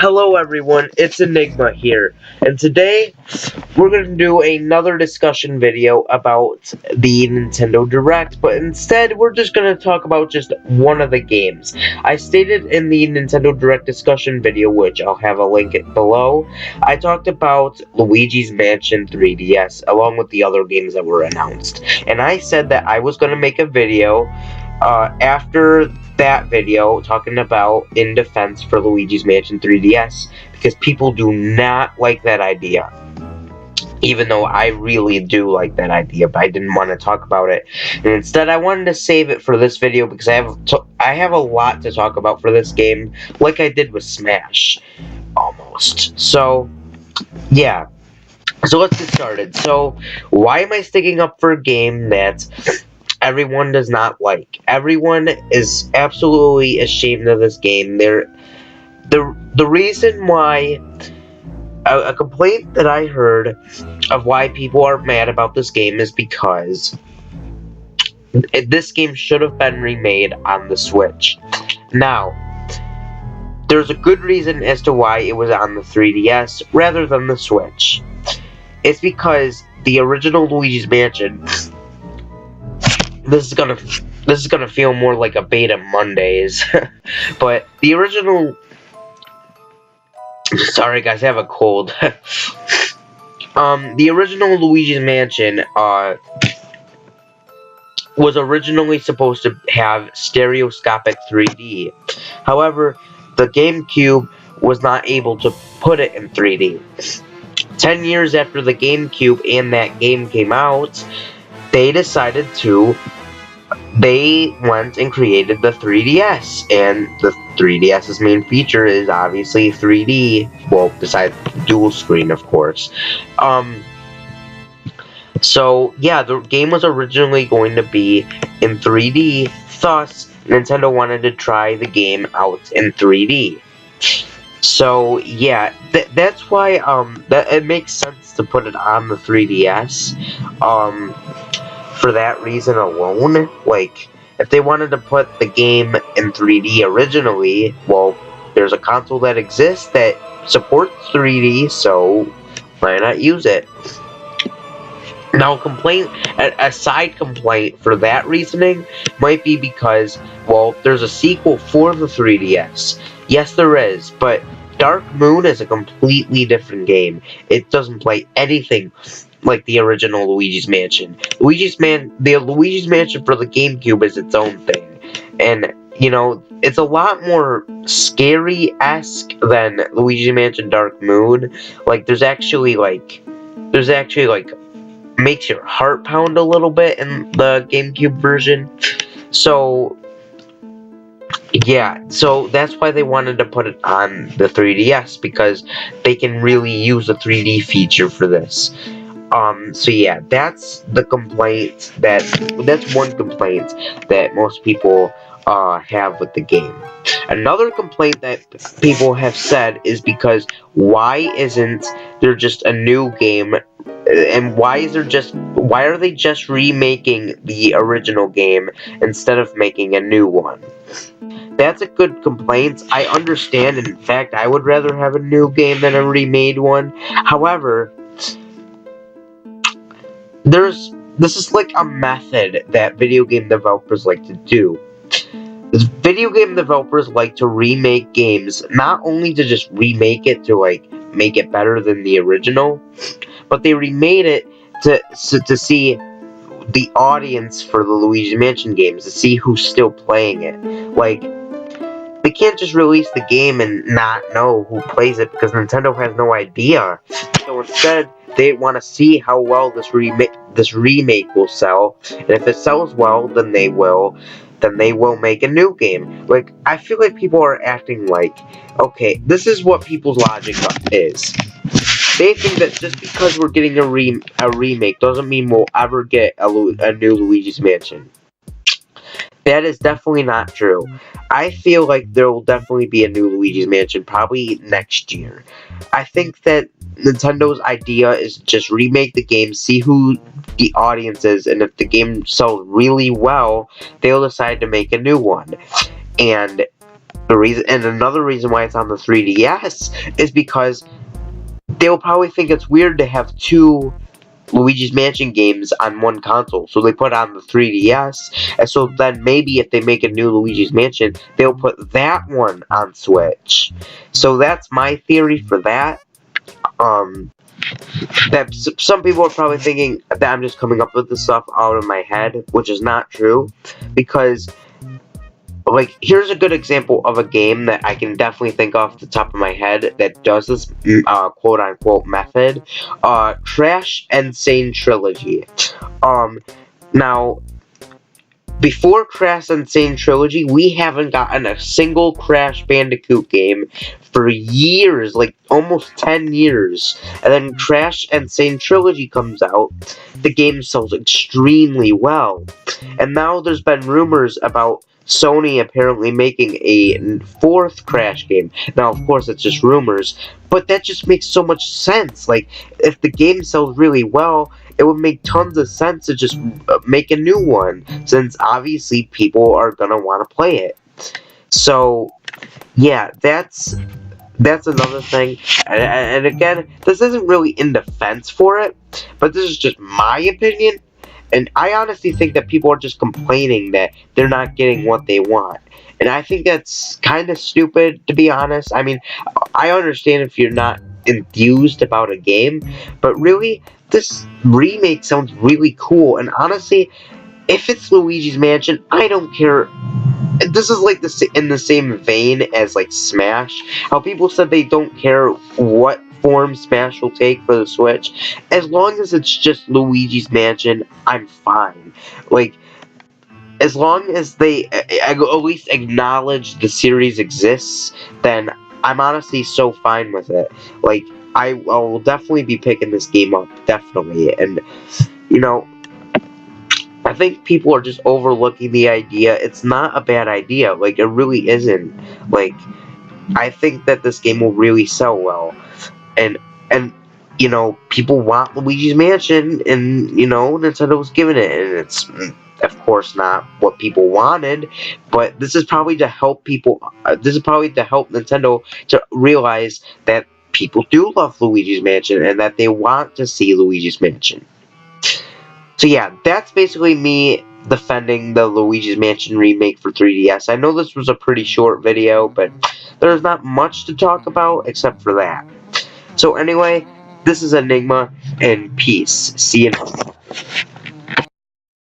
Hello everyone, it's Enigma here, and today we're going to do another discussion video about the Nintendo Direct, but instead we're just going to talk about just one of the games. I stated in the Nintendo Direct discussion video, which I'll have a link below, I talked about Luigi's Mansion 3DS along with the other games that were announced, and I said that I was going to make a video after that video talking about in defense for Luigi's Mansion 3DS because people do not like that idea. Even though I really do like that idea, but I didn't want to talk about it. And instead, I wanted to save it for this video because I have a lot to talk about for this game, like I did with Smash, almost. So, yeah. So let's get started. So, why am I sticking up for a game that everyone does not like? Everyone is absolutely ashamed of this game. The reason why a complaint that I heard of why people are mad about this game is because this game should have been remade on the Switch. Now, there's a good reason as to why it was on the 3DS rather than the Switch. It's because the original Luigi's Mansion, this is gonna feel more like a beta Mondays, but the original. Sorry guys, I have a cold. The original Luigi's Mansion was originally supposed to have stereoscopic 3D. However, the GameCube was not able to put it in 3D. 10 years after the GameCube and that game came out, they went and created the 3DS, and the 3DS's main feature is obviously 3D, well, besides dual screen, of course. So, yeah, the game was originally going to be in 3D, thus, Nintendo wanted to try the game out in 3D. So, yeah, that's why, that it makes sense to put it on the 3DS, for that reason alone. Like, if they wanted to put the game in 3D originally, well, there's a console that exists that supports 3D, so why not use it? Now, a side complaint for that reasoning might be because, well, there's a sequel for the 3DS. Yes, there is, but Dark Moon is a completely different game. It doesn't play anything like the original Luigi's Mansion. The Luigi's Mansion for the GameCube is its own thing. And, you know, it's a lot more scary-esque than Luigi's Mansion Dark Moon. Like, there's actually, makes your heart pound a little bit in the GameCube version. So, yeah, so that's why they wanted to put it on the 3DS, because they can really use the 3D feature for this. So yeah, that's one complaint that most people have with the game. Another complaint that people have said is because why isn't there just a new game, and why are they just remaking the original game instead of making a new one? That's a good complaint. I understand, and in fact, I would rather have a new game than a remade one. However, this is like a method that video game developers like to do. Video game developers like to remake games, not only to just remake it to like make it better than the original, but they remade it to see the audience for the Luigi Mansion games, to see who's still playing it. Like, they can't just release the game and not know who plays it because Nintendo has no idea. So instead, they want to see how well this remake will sell, and if it sells well, then they will make a new game. Like, I feel like people are acting like, okay, this is what people's logic is. They think that just because we're getting a remake doesn't mean we'll ever get a new Luigi's Mansion. That is definitely not true. I feel like there will definitely be a new Luigi's Mansion, probably next year. I think that Nintendo's idea is just remake the game, see who the audience is, and if the game sells really well, they'll decide to make a new one. And And another reason why it's on the 3DS is because they'll probably think it's weird to have two Luigi's Mansion games on one console, so they put it on the 3DS, and so then maybe if they make a new Luigi's Mansion, they'll put that one on Switch. So that's my theory for that. Um, that some people are probably thinking that I'm just coming up with this stuff out of my head, which is not true, because like, here's a good example of a game that I can definitely think off the top of my head that does this quote-unquote method. Crash Insane Trilogy. Um, Now, before Crash Insane Trilogy, we haven't gotten a single Crash Bandicoot game for years, like almost 10 years. And then Crash Insane Trilogy comes out. The game sells extremely well. And now there's been rumors about Sony apparently making a fourth Crash game. Now, of course, it's just rumors, but that just makes so much sense. Like, if the game sells really well, it would make tons of sense to just make a new one, since obviously people are gonna want to play it. So, yeah, that's another thing. And again, this isn't really in defense for it, but this is just my opinion. And I honestly think that people are just complaining that they're not getting what they want. And I think that's kind of stupid, to be honest. I mean, I understand if you're not enthused about a game, but really, this remake sounds really cool. And honestly, if it's Luigi's Mansion, I don't care. This is like in the same vein as like Smash. How people said they don't care what form Smash will take for the Switch. As long as it's just Luigi's Mansion, I'm fine. Like, as long as they at least acknowledge the series exists, then I'm honestly so fine with it. Like, I will definitely be picking this game up, definitely. And, you know, I think people are just overlooking the idea. It's not a bad idea. Like, it really isn't. Like, I think that this game will really sell well. And you know, people want Luigi's Mansion, and you know, Nintendo's giving it, and it's of course not what people wanted, but this is probably to help people. This is probably to help Nintendo to realize that people do love Luigi's Mansion and that they want to see Luigi's Mansion. So yeah, that's basically me defending the Luigi's Mansion remake for 3DS. I know this was a pretty short video, but there's not much to talk about except for that. So anyway, this is Enigma, and peace. See you next time.